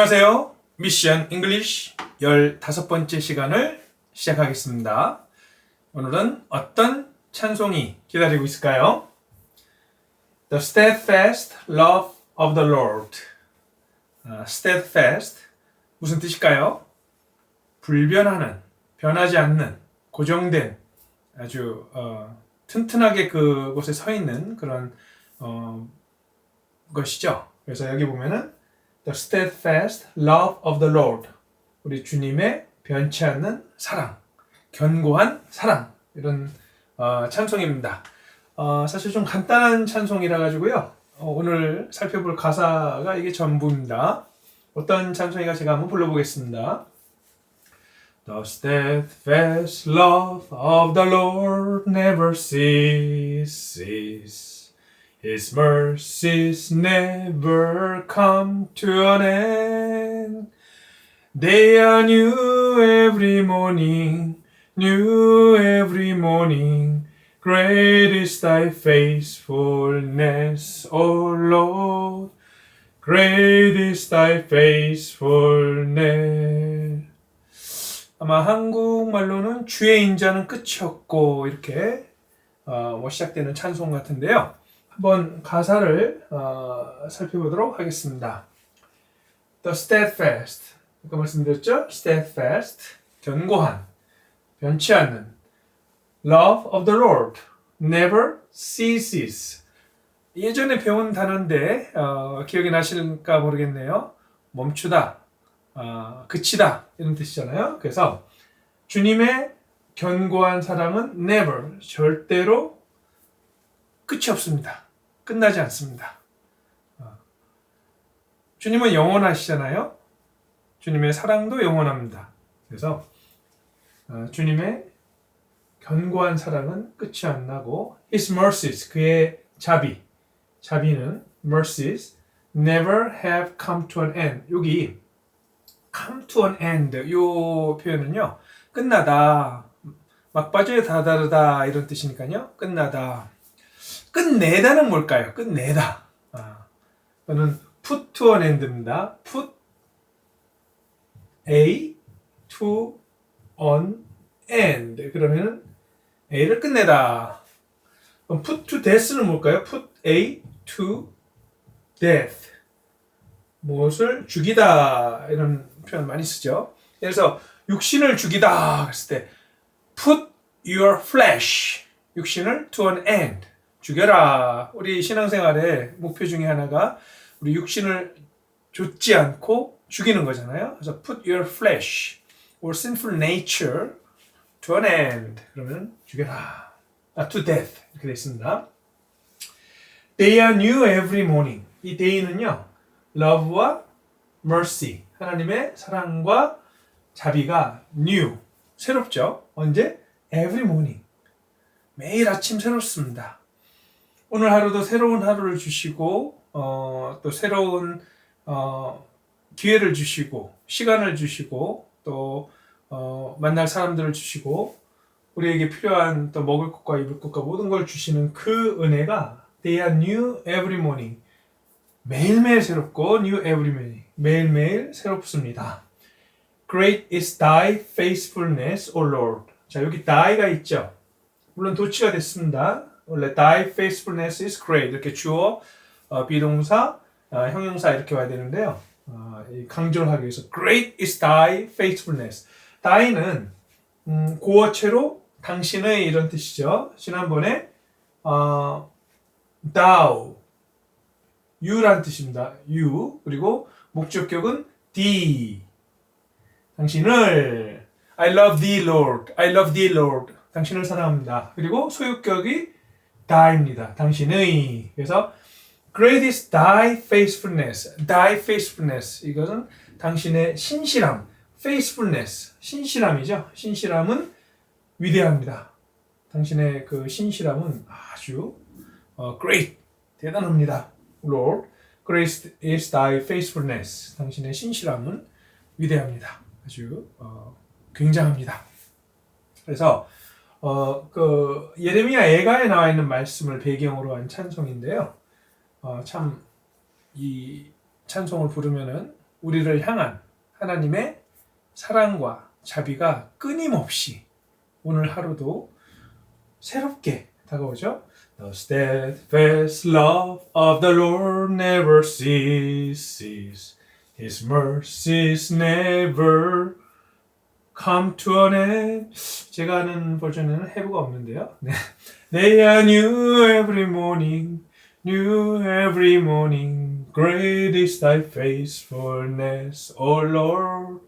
안녕하세요. 미션 잉글리쉬 15번째 시간을 시작하겠습니다. 오늘은 어떤 찬송이 기다리고 있을까요? The steadfast love of the Lord. steadfast 무슨 뜻일까요? 불변하는, 변하지 않는, 고정된, 아주 튼튼하게 그곳에 서 있는 그런 것이죠. 그래서 여기 보면은 The steadfast love of the Lord. 우리 주님의 변치 않는 사랑, 견고한 사랑. 이런 찬송입니다. 사실 좀 간단한 찬송이라 가지고요. 오늘 살펴볼 가사가 이게 전부입니다. 어떤 찬송인가 제가 한번 불러보겠습니다. The steadfast love of the Lord never ceases. His mercies never come to an end. They are new every morning, new every morning. Great is thy faithfulness, O Lord. Great is thy faithfulness. 아마 한국말로는 주의 인자는 끝이 없고 이렇게 시작되는 찬송 같은데요. 한번 가사를 살펴보도록 하겠습니다. The steadfast, 아까 말씀드렸죠? steadfast, 견고한, 변치 않는. Love of the Lord, never ceases. 예전에 배운 단어인데 기억이 나실까 모르겠네요. 멈추다, 그치다 이런 뜻이잖아요. 그래서 주님의 견고한 사랑은 never, 절대로 끝이 없습니다. 끝나지 않습니다. 주님은 영원하시잖아요. 주님의 사랑도 영원합니다. 그래서 주님의 견고한 사랑은 끝이 안 나고 His mercies, 그의 자비는 mercies never have come to an end. 여기 come to an end 요 표현은요. 끝나다, 막바지에 다다르다 이런 뜻이니까요. 끝나다. 끝내다는 뭘까요? 끝내다. 이거는 put to an end입니다. put A to an end. 그러면은 A를 끝내다. 그럼 put to death는 뭘까요? put A to death. 무엇을 죽이다. 이런 표현 많이 쓰죠. 그래서 육신을 죽이다. 그랬을 때 put your flesh. 육신을 to an end. 죽여라. 우리 신앙생활의 목표 중에 하나가 우리 육신을 좇지 않고 죽이는 거잖아요. 그래서 put your flesh or sinful nature to an end. 그러면 죽여라. to death. 이렇게 되어 있습니다. They are new every morning. 이 day는요. love와 mercy. 하나님의 사랑과 자비가 new. 새롭죠. 언제? every morning. 매일 아침 새롭습니다. 오늘 하루도 새로운 하루를 주시고 또 새로운 기회를 주시고 시간을 주시고 또 만날 사람들을 주시고 우리에게 필요한 또 먹을 것과 입을 것과 모든 걸 주시는 그 은혜가 They are new every morning. 매일매일 새롭고 new every morning. 매일매일 새롭습니다. Great is thy faithfulness, O Lord. 자, 여기 thy가 있죠. 물론 도치가 됐습니다. 원래 thy faithfulness is great 이렇게 주어, 비동사, 형용사 이렇게 와야 되는데요. 강조를 하기 위해서 great is thy faithfulness. thy는 고어체로 당신의 이런 뜻이죠. 지난번에 thou, you란 뜻입니다. you 그리고 목적격은 thee. 당신을 I love thee, Lord. I love thee, Lord. 당신을 사랑합니다. 그리고 소유격이 thy입니다. 당신의. 그래서 great is thy faithfulness. thy faithfulness. 이것은 당신의 신실함. faithfulness. 신실함이죠. 신실함은 위대합니다. 당신의 그 신실함은 아주 great. 대단합니다. Lord, great is thy faithfulness. 당신의 신실함은 위대합니다. 아주 굉장합니다. 그래서 그 예레미야 애가에 나와 있는 말씀을 배경으로 한 찬송인데요. 참 이 찬송을 부르면은 우리를 향한 하나님의 사랑과 자비가 끊임없이 오늘 하루도 새롭게 다가오죠. The steadfast love of the Lord never ceases. His mercies never come to an end. 제가 아는 버전에는 have가 없는데요. 네. They are new every morning, new every morning. Great is thy faithfulness, O Lord.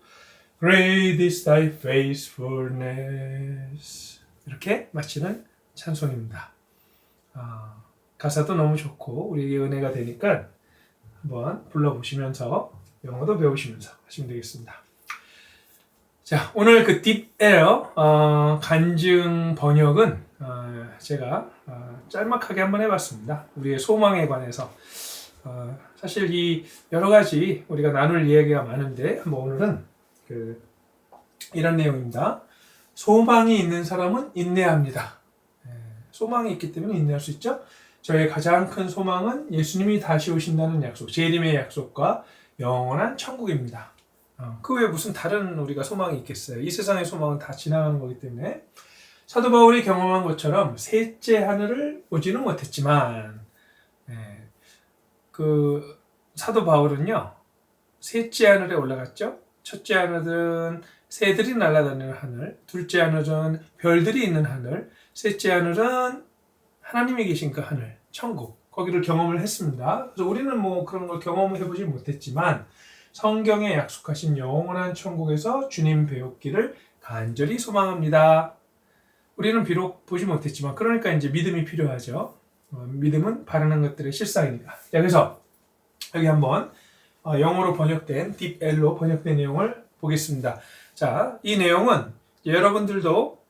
Great is thy faithfulness. 이렇게 마치는 찬송입니다. 가사도 너무 좋고 우리에게 은혜가 되니까 한번 불러보시면서 영어도 배우시면서 하시면 되겠습니다. 자, 오늘 그 Deep L 간증 번역은 제가 짤막하게 한번 해봤습니다. 우리의 소망에 관해서 사실 이 여러 가지 우리가 나눌 이야기가 많은데 뭐 오늘은 이런 내용입니다. 소망이 있는 사람은 인내합니다. 소망이 있기 때문에 인내할 수 있죠. 저의 가장 큰 소망은 예수님이 다시 오신다는 약속, 재림의 약속과 영원한 천국입니다. 그 외에 무슨 다른 우리가 소망이 있겠어요. 이 세상의 소망은 다 지나가는 거기 때문에 사도 바울이 경험한 것처럼 셋째 하늘을 보지는 못했지만 그 사도 바울은요 셋째 하늘에 올라갔죠. 첫째 하늘은 새들이 날아다니는 하늘, 둘째 하늘은 별들이 있는 하늘, 셋째 하늘은 하나님이 계신 그 하늘, 천국, 거기를 경험을 했습니다. 그래서 우리는 뭐 그런 걸 경험을 해보지 못했지만 성경에 약속하신 영원한 천국에서 주님 뵈옵기를 간절히 소망합니다. 우리는 비록 보지 못했지만 그러니까 이제 믿음이 필요하죠. 믿음은 바라는 것들의 실상이니까. 자, 그래서 여기 한번 영어로 번역된 Deep L로 번역된 내용을 보겠습니다. 자, 이 내용은 여러분들도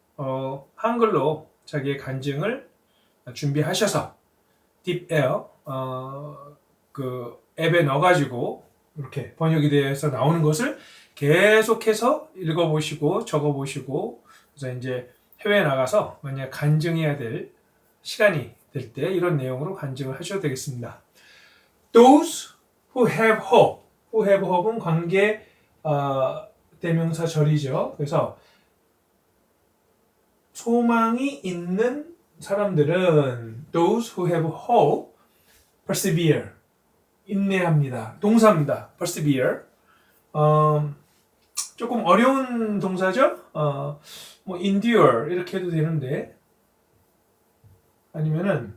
한글로 자기의 간증을 준비하셔서 Deep L 그 앱에 넣어가지고 이렇게 번역이 되어서 나오는 것을 계속해서 읽어보시고 적어보시고 그래서 이제 해외에 나가서 만약 간증해야 될 시간이 될 때 이런 내용으로 간증을 하셔도 되겠습니다. Those who have hope. who have hope은 관계 대명사 절이죠. 그래서 소망이 있는 사람들은 those who have hope persevere. 인내합니다. 동사입니다. persevere. 조금 어려운 동사죠. 뭐 endure 이렇게 해도 되는데 아니면은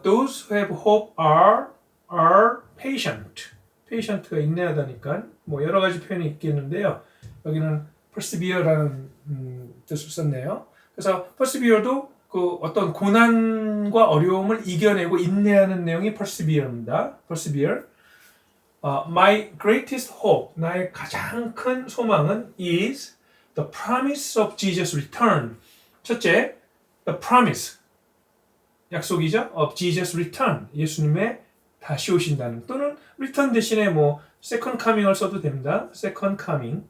those who have hope are patient. patient가 인내하다니까 뭐 여러 가지 표현이 있겠는데요. 여기는 persevere라는 뜻을 썼네요. 그래서 persevere도 그 어떤 고난과 어려움을 이겨내고 인내하는 내용이 persevere입니다. persevere. My greatest hope, 나의 가장 큰 소망은 is the promise of Jesus' return. 첫째, the promise, 약속이죠. of Jesus' return, 예수님의 다시 오신다는 또는 return 대신에 뭐 second coming을 써도 됩니다. second coming,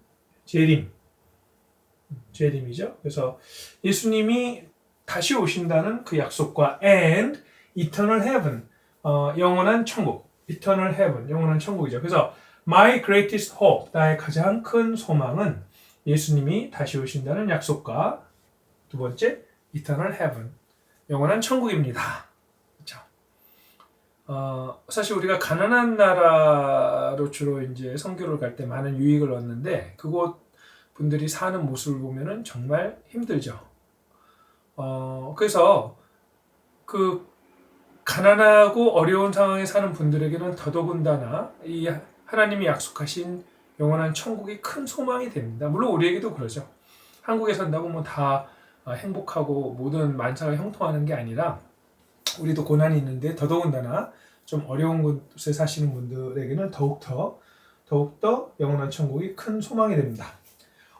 재림이죠. 그래서 예수님이 다시 오신다는 그 약속과 and eternal heaven, 영원한 천국, eternal heaven, 영원한 천국이죠. 그래서 my greatest hope, 나의 가장 큰 소망은 예수님이 다시 오신다는 약속과 두 번째 eternal heaven, 영원한 천국입니다. 그렇죠? 사실 우리가 가난한 나라로 주로 이제 선교를 갈 때 많은 유익을 얻는데 그곳 분들이 사는 모습을 보면은 정말 힘들죠. 그래서 그 가난하고 어려운 상황에 사는 분들에게는 더더군다나 이 하나님이 약속하신 영원한 천국이 큰 소망이 됩니다. 물론 우리에게도 그러죠. 한국에 산다고 뭐 다 행복하고 모든 만사가 형통하는 게 아니라 우리도 고난이 있는데 더더군다나 좀 어려운 곳에 사시는 분들에게는 더욱더 영원한 천국이 큰 소망이 됩니다.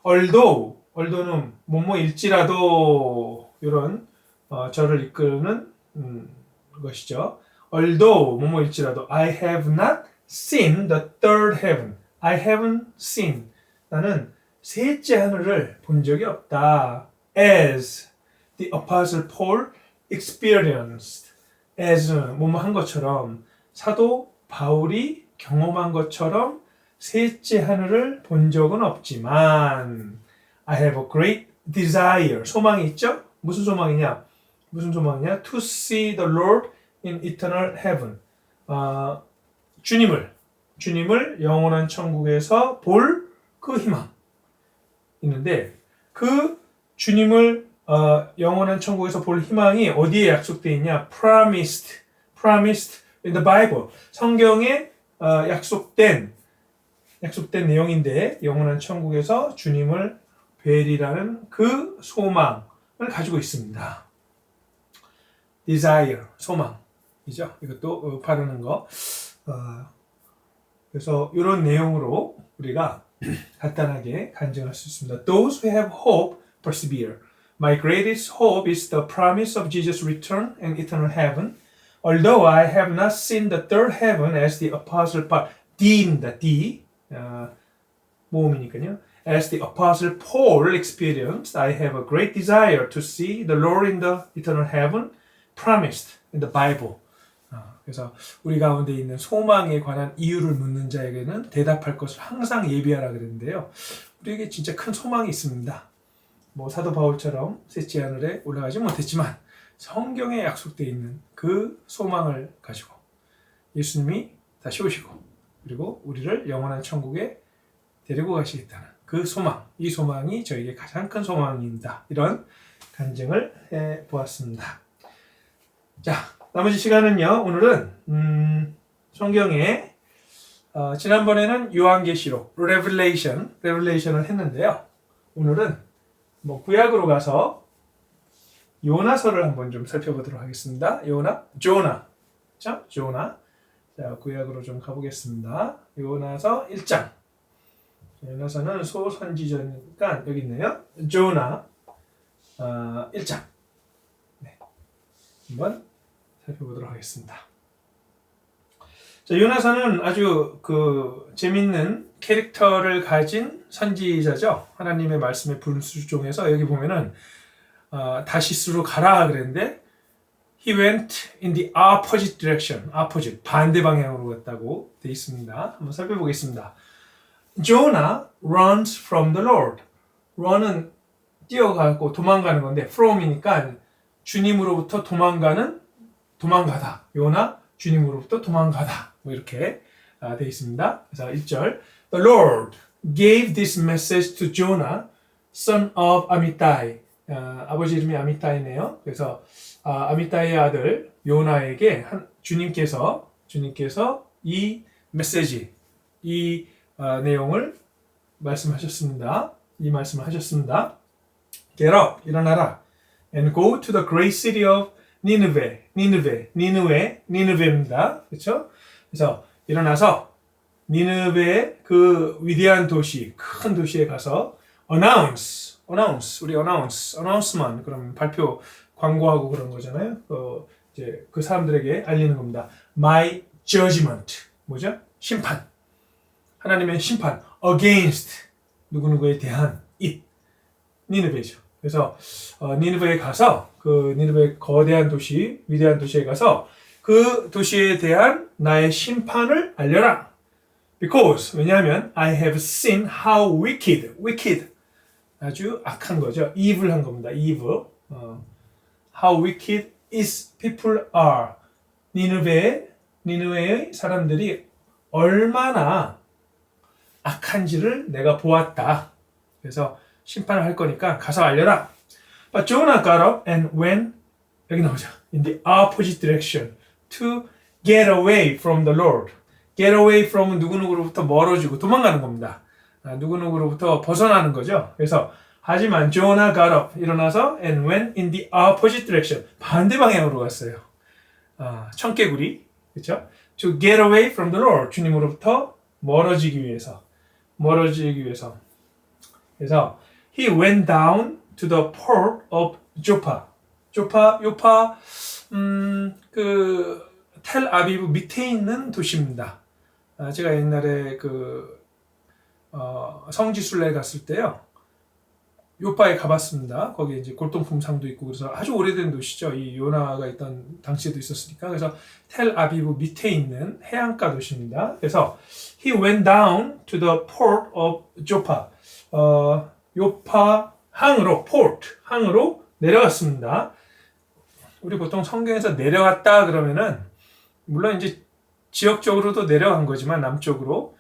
although는 뭐뭐일지라도 이런 저를 이끄는 것이죠. although 뭐뭐일지라도 I have not seen the third heaven. I haven't seen. 나는 셋째 하늘을 본 적이 없다. As the apostle Paul experienced. as 뭐뭐 한 것처럼 사도 바울이 경험한 것처럼 셋째 하늘을 본 적은 없지만 I have a great desire. 소망이 있죠? 무슨 소망이냐? 무슨 소망이냐? To see the Lord in eternal heaven. 주님을 영원한 천국에서 볼 그 희망 있는데 그 주님을 영원한 천국에서 볼 희망이 어디에 약속되어 있냐? Promised in the Bible. 성경에 약속된 내용인데 영원한 천국에서 주님을 뵐이라는 그 소망을 가지고 있습니다. Desire, 소망이죠. 이것도 바르는 거. 그래서 이런 내용으로 우리가 간단하게 간증할 수 있습니다. Those who have hope persevere. My greatest hope is the promise of Jesus' return and eternal heaven. Although I have not seen the third heaven as the apostle Paul, D입니다. D. 모음이니까요. As the apostle Paul experienced, I have a great desire to see the Lord in the eternal heaven promised in the Bible. 그래서 우리 가운데 있는 소망에 관한 이유를 묻는 자에게는 대답할 것을 항상 예비하라 그랬는데요. 우리에게 진짜 큰 소망이 있습니다. 뭐 사도 바울처럼 셋째 하늘에 올라가지 못했지만 성경에 약속되어 있는 그 소망을 가지고 예수님이 다시 오시고 그리고 우리를 영원한 천국에 데리고 가시겠다는 그 소망, 이 소망이 저에게 가장 큰 소망입니다. 이런 간증을 해보았습니다. 자, 나머지 시간은요. 오늘은 성경에 지난번에는 요한계시록, Revelation을 했는데요. 오늘은 뭐 구약으로 가서 요나서를 한번 좀 살펴보도록 하겠습니다. 조나. 자, 구약으로 좀 가보겠습니다. 요나서 1장. 요나서는 소선지자니까 여기 있네요. 조나 1장. 네. 한번 살펴보도록 하겠습니다. 자, 요나서는 아주 재밌는 캐릭터를 가진 선지자죠. 하나님의 말씀의 분수종에서 여기 보면은 다시스로 가라 그랬는데 he went in the opposite direction. opposite 반대 방향으로 갔다고 되어 있습니다. 한번 살펴보겠습니다. Jonah runs from the Lord. run은 뛰어가고 도망가는 건데 from이니까 주님으로부터 도망가다. 요나 주님으로부터 도망가다. 뭐 이렇게 되어 있습니다. 그래서 1절 The Lord gave this message to Jonah, son of Amittai. 아버지 이름이 아미타이네요. 그래서 아미타이의 아들 요나에게 주님께서 이 메시지, 이 내용을 말씀하셨습니다. 이 말씀을 하셨습니다. Get up, 일어나라. And go to the great city of 니느웨입니다. 그렇죠? 그래서 일어나서 니느웨의 그 위대한 도시, 큰 도시에 가서 announcement, 그럼 발표, 광고하고 그런 거잖아요. 이제 그 사람들에게 알리는 겁니다. My judgment, 뭐죠? 심판. 하나님의 심판, against 누구누구에 대한 it, 니느베죠. 그래서 니느베에 가서 그 니느베 거대한 도시, 위대한 도시에 가서 그 도시에 대한 나의 심판을 알려라. Because 왜냐하면 I have seen how wicked 아주 악한 거죠. evil한 겁니다. evil. How wicked its people are. 니느웨의 사람들이 얼마나 악한지를 내가 보았다. 그래서 심판을 할 거니까 가서 알려라. But Jonah got up and went, 여기 나오죠. In the opposite direction to get away from the Lord. Get away from 누구누구로부터 멀어지고 도망가는 겁니다. 누구누구로부터 벗어나는 거죠. 그래서 하지만 Jonah got up, 일어나서 and went in the opposite direction. 반대 방향으로 갔어요. 청개구리, 그렇죠? To get away from the Lord. 주님으로부터 멀어지기 위해서. 그래서 he went down to the port of Joppa. 요파, 텔아비브 밑에 있는 도시입니다. 제가 옛날에 성지순례 갔을 때요. 요파에 가봤습니다. 거기 이제 골동품상도 있고 그래서 아주 오래된 도시죠. 이 요나가 있던 당시에도 있었으니까. 그래서 텔아비브 밑에 있는 해안가 도시입니다. 그래서 he went down to the port of Joppa. 요파 항으로 port 항으로 내려갔습니다. 우리 보통 성경에서 내려갔다 그러면은 물론 이제 지역적으로도 내려간 거지만 남쪽으로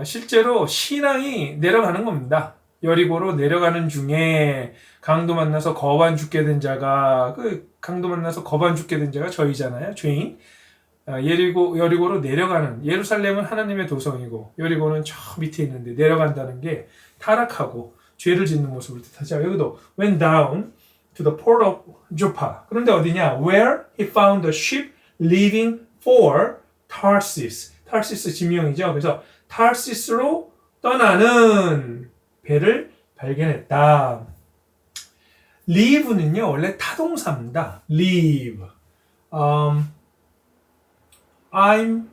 실제로 신앙이 내려가는 겁니다. 여리고로 내려가는 중에 강도 만나서 거반 죽게 된 자가 강도 만나서 거반 죽게 된 자가 저희잖아요. 죄인. 여리고로 내려가는 예루살렘은 하나님의 도성이고 여리고는 저 밑에 있는데 내려간다는 게 타락하고 죄를 짓는 모습을 뜻하죠. 여기도 went down to the port of Joppa. 그런데 어디냐? Where he found a ship leaving for Tarsus. 타르시스 지명이죠. 그래서 타르시스로 떠나는 배를 발견했다. leave는요 원래 타동사입니다. leave. I'm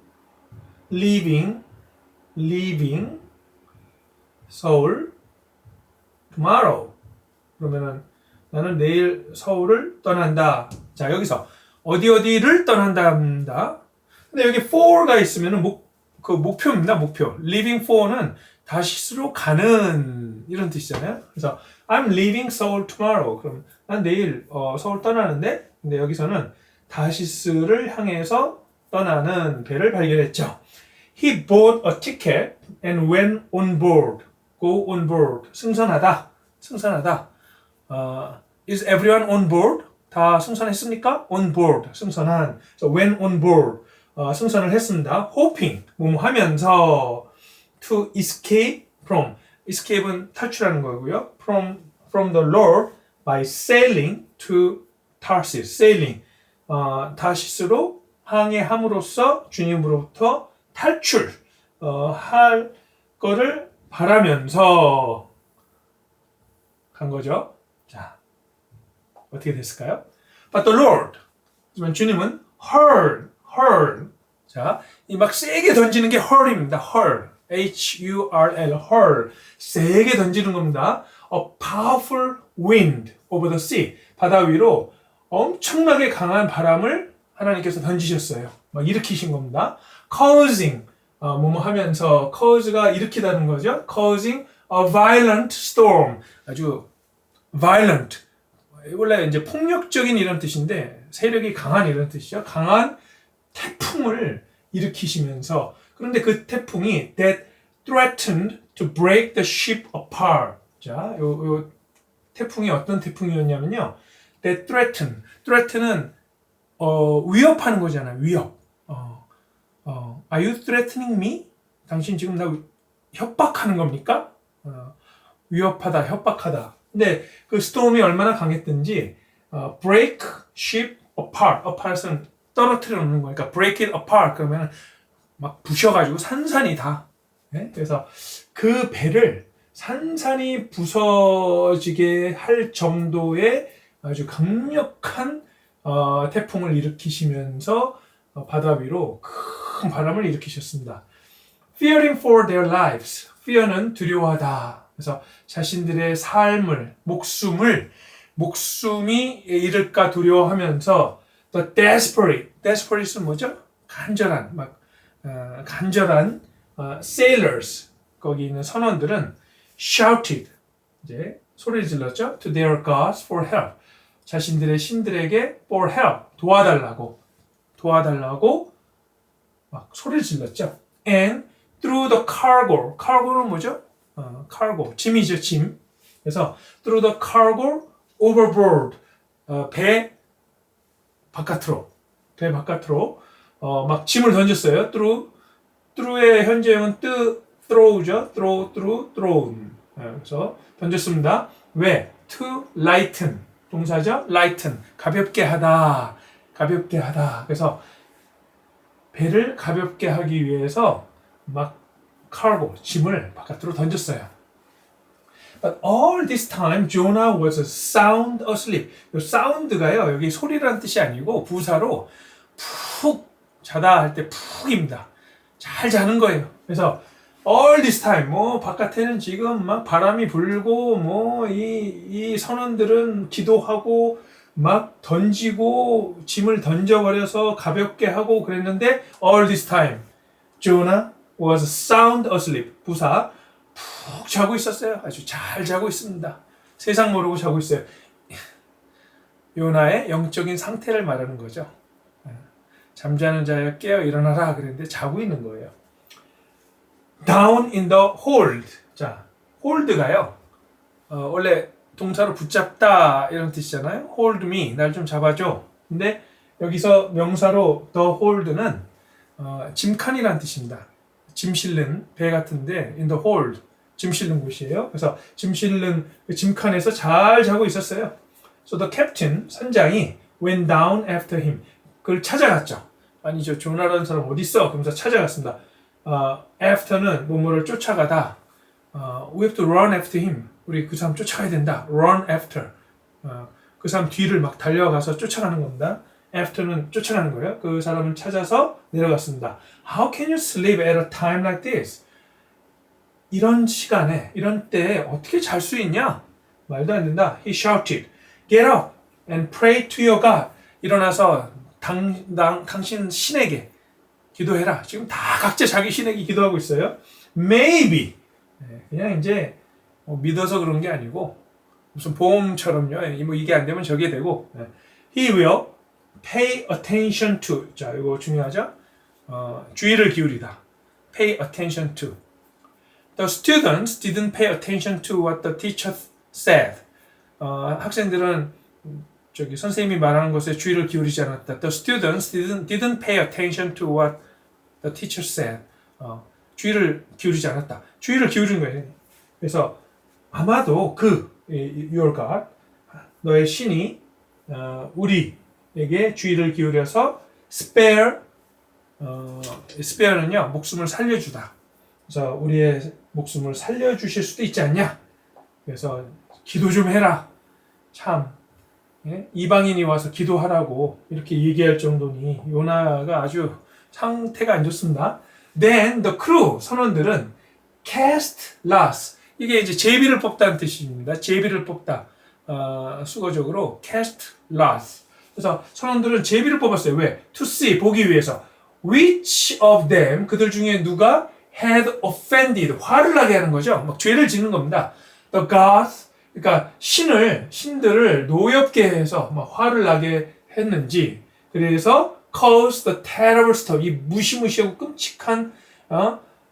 leaving 서울 tomorrow. 그러면은 나는 내일 서울을 떠난다. 자 여기서 어디를 떠난다 합니다. 근데 여기 for가 있으면은 목표입니다. 목표. leaving for는 다시스로 가는 이런 뜻이잖아요. 그래서 I'm leaving Seoul tomorrow. 그럼 난 내일 서울 떠나는데 근데 여기서는 다시스를 향해서 떠나는 배를 발견했죠. He bought a ticket and went on board. Go on board. 승선하다. Is everyone on board? 다 승선했습니까? On board. 승선한. So went on board. 승선을 했습니다. hoping. 하면서 to escape from. escape은 탈출하는 거고요. from the Lord by sailing to Tarsus. sailing. 다시스로 항해함으로써 주님으로부터 탈출 할 거를 바라면서 간 거죠. 자, 어떻게 됐을까요? But the Lord. 주님은 heard. 자, 이 막 세게 던지는 게 heard입니다. heard. H-U-R-L. heard. 세게 던지는 겁니다. A powerful wind over the sea. 바다 위로 엄청나게 강한 바람을 하나님께서 던지셨어요. 막 일으키신 겁니다. causing. 하면서 cause가 일으키다는 거죠. causing a violent storm. 아주 violent. 원래 이제 폭력적인 이런 뜻인데 세력이 강한 이런 뜻이죠. 강한 태풍을 일으키시면서 그런데 그 태풍이 that threatened to break the ship apart. 자, 요 태풍이 어떤 태풍이었냐면요. that threaten은 위협하는 거잖아요. 위협. Are you threatening me? 당신 지금 나 협박하는 겁니까? 위협하다, 협박하다. 근데 그 스톰이 얼마나 강했든지 break ship apart은 떨어뜨려 놓는 거니까 break it apart 그러면 막 부셔가지고 산산이 다. 네? 그래서 그 배를 산산이 부서지게 할 정도의 아주 강력한 태풍을 일으키시면서 바다 위로 큰 바람을 일으키셨습니다. Fearing for their lives. fear는 두려워하다. 그래서 자신들의 삶을, 목숨이 잃을까 두려워하면서 the desperate는 뭐죠? 간절한 sailors 거기 있는 선원들은 shouted 이제 소리를 질렀죠. to their gods for help. 자신들의 신들에게 for help 도와달라고 막 소리를 질렀죠. and through the cargo는 뭐죠? cargo 짐이죠, 짐. 그래서 through the cargo overboard 배 바깥으로 막 짐을 던졌어요. through의 현재형은 throw죠. thrown. 그래서 던졌습니다. 왜? to lighten 동사죠. lighten 가볍게 하다. 그래서 배를 가볍게 하기 위해서 막 cargo 짐을 바깥으로 던졌어요. But all this time Jonah was sound asleep. 이 sound가요. 여기 소리라는 뜻이 아니고 부사로 푹 자다 할 때 푹입니다. 잘 자는 거예요. 그래서 all this time 뭐 바깥에는 지금 막 바람이 불고 뭐 이 선원들은 기도하고 막 던지고 짐을 던져버려서 가볍게 하고 그랬는데 all this time Jonah was sound asleep. 부사 푹 자고 있었어요. 아주 잘 자고 있습니다. 세상 모르고 자고 있어요. 요나의 영적인 상태를 말하는 거죠. 잠자는 자여 깨어 일어나라 그랬는데 자고 있는 거예요. Down in the hold. 자, hold가요. 원래 동사로 붙잡다 이런 뜻이잖아요. Hold me, 날 좀 잡아줘. 근데 여기서 명사로 the hold는 짐칸이라는 뜻입니다. 짐 실는 배 같은데 in the hold, 짐 실는 곳이에요. 그래서 짐 실는 짐칸에서 잘 자고 있었어요. So the captain, 선장이 went down after him. 그걸 찾아갔죠. 아니 저 조나라는 사람 어디 있어? 그러면서 찾아갔습니다. after는 뭐뭐를 쫓아가다. We have to run after him. 우리 그 사람 쫓아가야 된다. Run after. 그 사람 뒤를 막 달려가서 쫓아가는 겁니다. after는 쫓아가는 거예요. 그 사람을 찾아서 내려갔습니다. How can you sleep at a time like this? 이런 시간에, 이런 때에 어떻게 잘 수 있냐? 말도 안 된다. He shouted, get up and pray to your God. 일어나서 당신 신에게 기도해라. 지금 다 각자 자기 신에게 기도하고 있어요. Maybe. 그냥 이제 믿어서 그런 게 아니고 무슨 보험처럼요. 뭐 이게 안 되면 저게 되고. He will pay attention to. 자, 이거 중요하죠? 주의를 기울이다. Pay attention to. The students didn't pay attention to what the teacher said. 학생들은 저기 선생님이 말하는 것에 주의를 기울이지 않았다. The students didn't pay attention to what the teacher said. 주의를 기울이지 않았다. 주의를 기울인 거예요. 그래서 아마도 your God, 너의 신이 우리에게 주의를 기울여서 spare는요 목숨을 살려주다. 그래서 우리의 목숨을 살려주실 수도 있지 않냐. 그래서 기도 좀 해라. 참 이방인이 와서 기도하라고 이렇게 얘기할 정도니 요나가 아주 상태가 안 좋습니다. Then the crew, 선원들은 cast lots. 이게 이제 제비를 뽑다는 뜻입니다. 제비를 뽑다. 수거적으로 cast lots. 그래서 선원들은 제비를 뽑았어요. 왜? To see, 보기 위해서. Which of them, 그들 중에 누가 had offended, 화를 나게 하는 거죠. 막 죄를 짓는 겁니다. The gods, 그러니까 신들을 노엽게 해서 막 화를 나게 했는지, 그래서 cause the terrible storm, 이 무시무시하고 끔찍한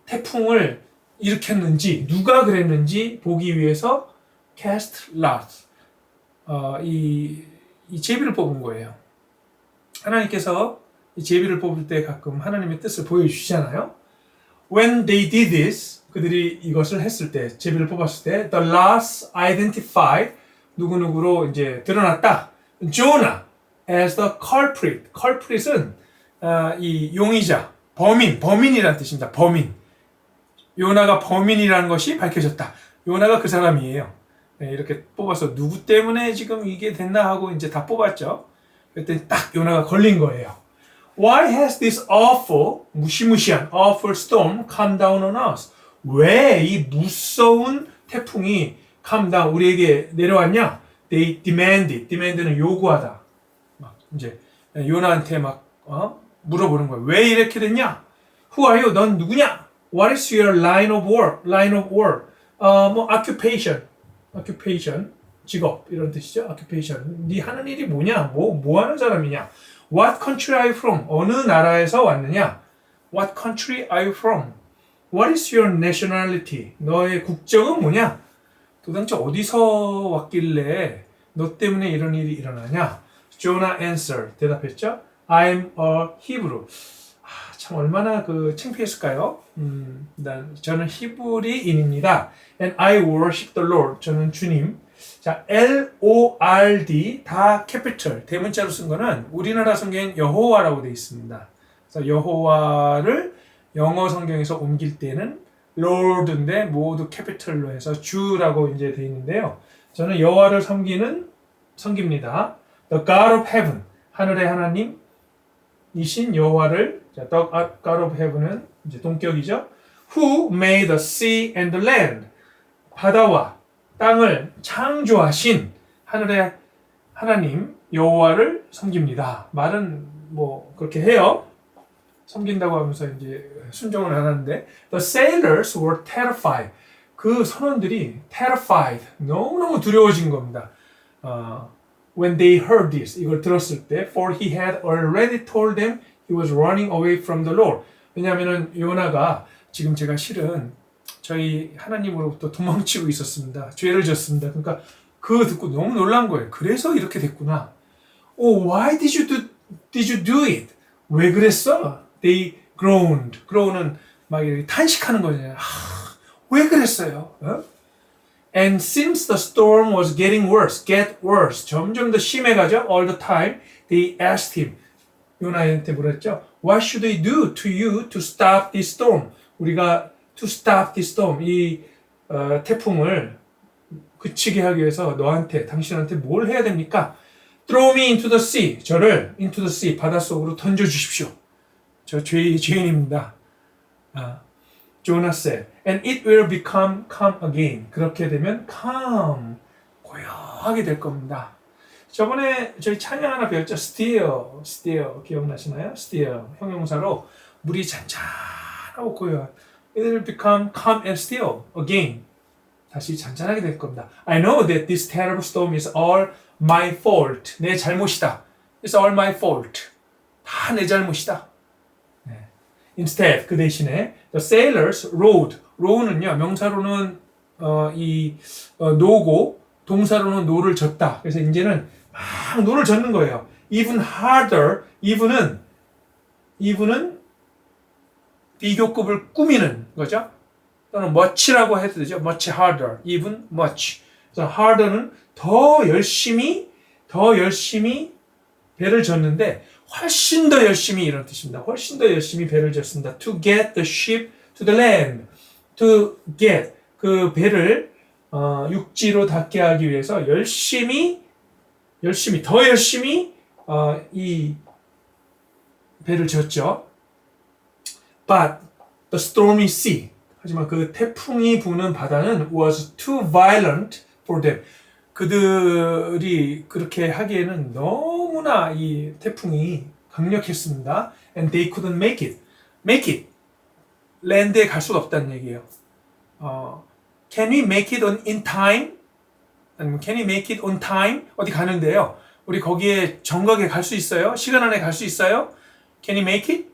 태풍을 일으켰는지, 누가 그랬는지 보기 위해서 cast lots, 이 제비를 뽑은 거예요. 하나님께서 이 제비를 뽑을 때 가끔 하나님의 뜻을 보여주시잖아요. When they did this, 그들이 이것을 했을 때, 제비를 뽑았을 때, the lots identified, 누구누구로 이제 드러났다. Jonah as the culprit. culprit은 이 용의자, 범인이라는 뜻입니다. 범인. 요나가 범인이라는 것이 밝혀졌다. 요나가 그 사람이에요. 네, 이렇게 뽑아서 누구 때문에 지금 이게 됐나 하고 이제 다 뽑았죠. 그때 딱 요나가 걸린 거예요. Why has this awful, 무시무시한 awful storm come down on us? 왜 이 무서운 태풍이 come down, 우리에게 내려왔냐? They demand는 요구하다. 막 이제 요나한테 막 물어보는 거야. 왜 이렇게 됐냐? Who are you? 넌 누구냐? What is your line of work? 뭐 occupation, 직업 이런 뜻이죠. occupation. 네 하는 일이 뭐냐? 뭐 하는 사람이냐? What country are you from? 어느 나라에서 왔느냐? What country are you from? What is your nationality? 너의 국적은 뭐냐? 도대체 어디서 왔길래 너 때문에 이런 일이 일어나냐? Jonah answered. 대답했죠. I'm a Hebrew. 참 얼마나 창피했을까요? 저는 히브리인입니다. And I worship the Lord. 저는 주님. 자, L-O-R-D 다 캐피털 대문자로 쓴 거는 우리나라 성경엔 여호와라고 되어 있습니다. 그래서 여호와를 영어 성경에서 옮길 때는 Lord인데 모두 캐피털로 해서 주라고 이제 되어 있는데요. 저는 여호와를 섬깁니다. The God of Heaven, 하늘의 하나님이신 여호와를, 자, The God of Heaven은 이제 동격이죠. who made the sea and the land. 바다와 땅을 창조하신 하늘의 하나님 여호와를 섬깁니다. 말은 뭐 그렇게 해요. 섬긴다고 하면서 이제 순종을 안 하는데 the sailors were terrified. 그 선원들이 terrified. 너무너무 두려워진 겁니다. When they heard this. 이걸 들었을 때 for he had already told them he was running away from the Lord. 왜냐하면 요나가 지금 제가 실은 저희 하나님으로부터 도망치고 있었습니다. 죄를 졌습니다. 그러니까 그거 듣고 너무 놀란 거예요. 그래서 이렇게 됐구나. Oh, why did you do it? 왜 그랬어? They groaned. groan은 막 이렇게 탄식하는 거잖아요. 왜 그랬어요? 어? And since the storm was get worse. 점점 더 심해가죠. All the time, they asked him. 요나한테 물었죠. What should we do to you to stop this storm? 우리가 to stop this storm, 이 태풍을 그치게 하기 위해서 당신한테 뭘 해야 됩니까? Throw me into the sea. 저를 into the sea, 바닷속으로 던져주십시오. 저 죄인입니다. Jonah said, and it will become calm again. 그렇게 되면 calm, 고요하게 될 겁니다. 저번에 저희 찬양 하나 배웠죠? still 기억나시나요? still 형용사로 물이 잔잔하고 고요한. It will become calm and still again. 다시 잔잔하게 될 겁니다. I know that this terrible storm is all my fault. 내 잘못이다. It's all my fault. 다 내 잘못이다. 네. Instead, 그 대신에 the sailors rowed. row는요, 명사로는 노고, 동사로는 노를 젓다. 그래서 이제는 막 노를 젓는 거예요. Even harder. even은 비교급을 꾸미는 거죠. 또는 much라고 해도 되죠. much harder, even much. 그래서 harder는 더 열심히 배를 젓는데 훨씬 더 열심히 이런 뜻입니다. 훨씬 더 열심히 배를 젓습니다. To get the ship to the land. To get 그 배를 육지로 닿게 하기 위해서 열심히 이 배를 젓죠. But the stormy sea. 하지만 그 태풍이 부는 바다는 was too violent for them. 그들이 그렇게 하기에는 너무나 이 태풍이 강력했습니다. And they couldn't make it. 랜드에 갈 수가 없다는 얘기예요. Can we make it in time? 아니면 can we make it on time? 어디 가는데요. 우리 거기에 정각에 갈 수 있어요? 시간 안에 갈 수 있어요? Can you make it?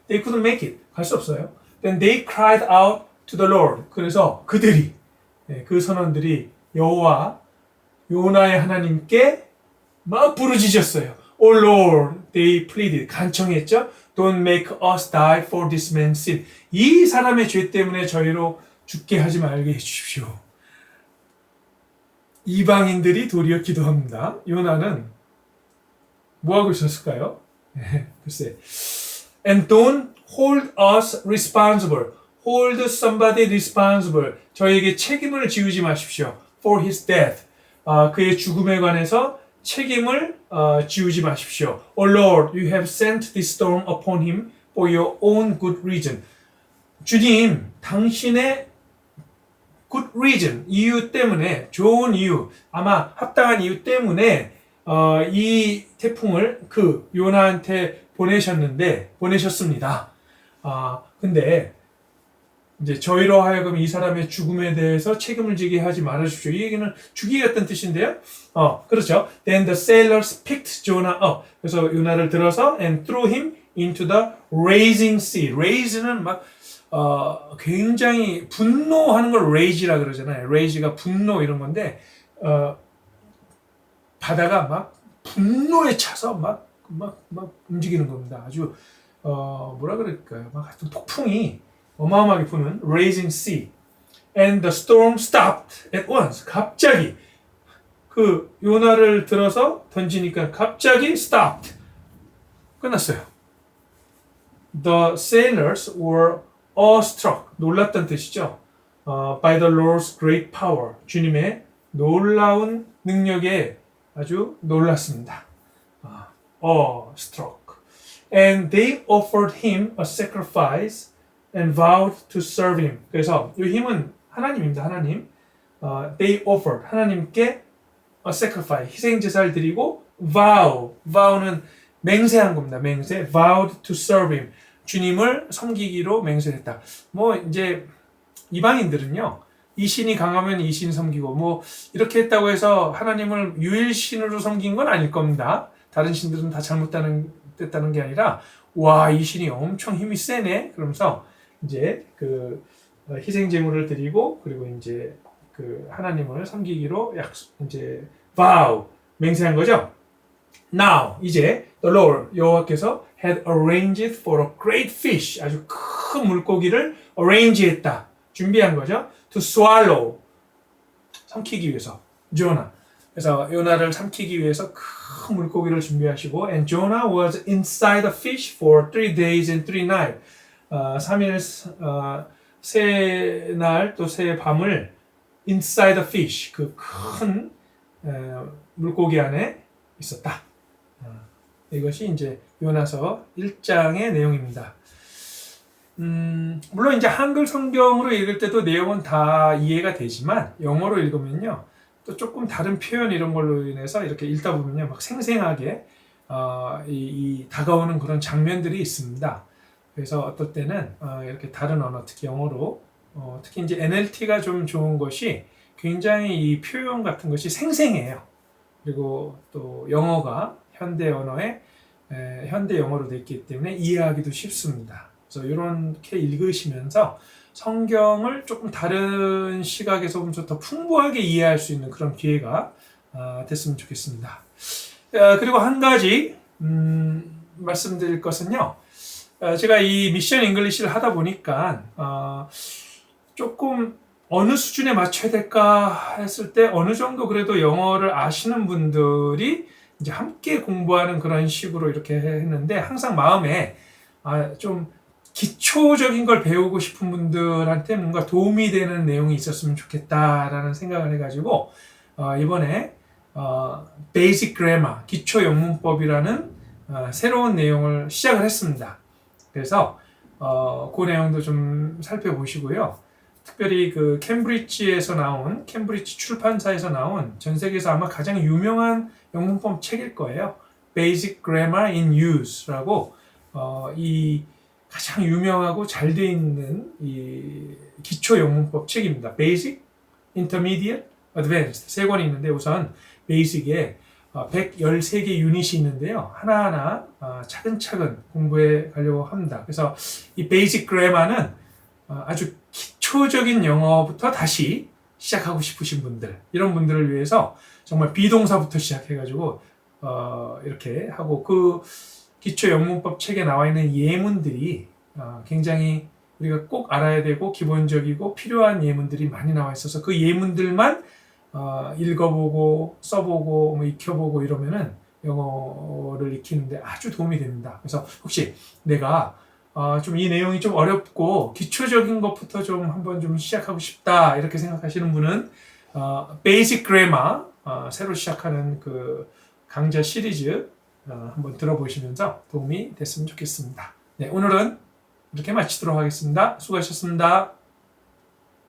They couldn't make it. 갈 수 없어요. Then they cried out to the Lord. 그래서 그들이 그 선원들이 여호와 요나의 하나님께 막 부르짖었어요. Oh Lord, they pleaded. 간청했죠. Don't make us die for this man's sin. 이 사람의 죄 때문에 저희로 죽게 하지 말게 해주십시오. 이방인들이 도리어 기도합니다. 요나는 뭐 하고 있었을까요? 글쎄. And don't hold us responsible. Hold somebody responsible. 저에게 책임을 지우지 마십시오. For his death. 그의 죽음에 관해서 책임을 지우지 마십시오. Oh Lord, you have sent this storm upon him for your own good reason. 주님, 당신의 good reason, 이유 때문에, 좋은 이유, 아마 합당한 이유 때문에 이 태풍을 그 요나한테 보내셨습니다. 근데 이제 저희로 하여금 이 사람의 죽음에 대해서 책임을 지게 하지 말아주십시오. 이 얘기는 죽이겠다는 뜻인데요. 그렇죠. Then the sailors picked Jonah up. 그래서 요나를 들어서 and threw him into the raging sea. rage는 막 굉장히 분노하는 걸 rage라 그러잖아요. rage가 분노 이런 건데 바다가 막 분노에 차서 막 움직이는 겁니다. 아주 뭐라 그럴까요? 막 하여튼 폭풍이 어마어마하게 부는 raging sea. And the storm stopped at once. 갑자기 그 요나를 들어서 던지니까 갑자기 stopped. 끝났어요. The sailors were awestruck. 놀랐다는 뜻이죠. By the Lord's great power. 주님의 놀라운 능력에 아주 놀랐습니다. awestruck. And they offered him a sacrifice and vowed to serve him. 그래서 이 힘은 하나님입니다. 하나님. They offered. 하나님께 sacrifice. 희생 제사를 드리고 vow는 맹세한 겁니다. 맹세. vowed to serve him. 주님을 섬기기로 맹세했다. 뭐 이제 이방인들은요. 이 신이 강하면 이 신 섬기고 뭐 이렇게 했다고 해서 하나님을 유일신으로 섬긴 건 아닐 겁니다. 다른 신들은 다 잘못됐다는 게 아니라 와, 이 신이 엄청 힘이 세네. 그러면서 이제 그 희생 제물을 드리고 그리고 이제 그 하나님을 섬기기로 이제 vow 맹세한 거죠. Now 이제 the Lord 여호와께서 had arranged it for a great fish 아주 큰 물고기를 arrange했다. 준비한 거죠. To swallow 삼키기 위해서 조나. 그래서 요나를 삼키기 위해서 큰 물고기를 준비하시고 and Jonah was inside the fish for 3 days and 3 nights. 3일 세 날 또 세 밤을 inside the fish 그 큰 물고기 안에 있었다. 이것이 이제 요나서 1장의 내용입니다. 물론 이제 한글 성경으로 읽을 때도 내용은 다 이해가 되지만 영어로 읽으면요 또 조금 다른 표현 이런 걸로 인해서 이렇게 읽다 보면요 막 생생하게 이 다가오는 그런 장면들이 있습니다. 그래서 어떨 때는 이렇게 다른 언어 특히 영어로 특히 이제 NLT가 좀 좋은 것이 굉장히 이 표현 같은 것이 생생해요. 그리고 또 영어가 현대 언어에 현대 영어로 되어 있기 때문에 이해하기도 쉽습니다. 그래서 이렇게 읽으시면서 성경을 조금 다른 시각에서 좀 더 풍부하게 이해할 수 있는 그런 기회가 됐으면 좋겠습니다. 그리고 한 가지 말씀드릴 것은요. 제가 이 미션 잉글리시를 하다 보니까 조금 어느 수준에 맞춰야 될까 했을 때 어느 정도 그래도 영어를 아시는 분들이 이제 함께 공부하는 그런 식으로 이렇게 했는데 항상 마음에 좀 기초적인 걸 배우고 싶은 분들한테 뭔가 도움이 되는 내용이 있었으면 좋겠다라는 생각을 해가지고 이번에 Basic Grammar, 기초 영문법이라는 새로운 내용을 시작을 했습니다. 그래서 그 내용도 좀 살펴보시고요. 특별히 그 캠브리지에서 나온 캠브리지 출판사에서 나온 전 세계에서 아마 가장 유명한 영문법 책일 거예요. Basic Grammar in Use라고 이 가장 유명하고 잘 돼 있는 이 기초 영문법 책입니다. Basic, Intermediate, Advanced 세 권이 있는데 우선 Basic에 113개 유닛이 있는데요. 하나하나 차근차근 공부해 가려고 합니다. 그래서 이 Basic Grammar는 아주 기초적인 영어부터 다시 시작하고 싶으신 분들, 이런 분들을 위해서 정말 비동사부터 시작해가지고 이렇게 하고 그 기초 영문법 책에 나와 있는 예문들이 굉장히 우리가 꼭 알아야 되고 기본적이고 필요한 예문들이 많이 나와 있어서 그 예문들만 읽어보고 써보고 뭐 익혀보고 이러면은 영어를 익히는데 아주 도움이 됩니다. 그래서 혹시 내가 좀 이 내용이 좀 어렵고 기초적인 것부터 좀 한번 좀 시작하고 싶다 이렇게 생각하시는 분은 Basic Grammar 새로 시작하는 그 강좌 시리즈 한번 들어보시면서 도움이 됐으면 좋겠습니다. 네, 오늘은 이렇게 마치도록 하겠습니다. 수고하셨습니다.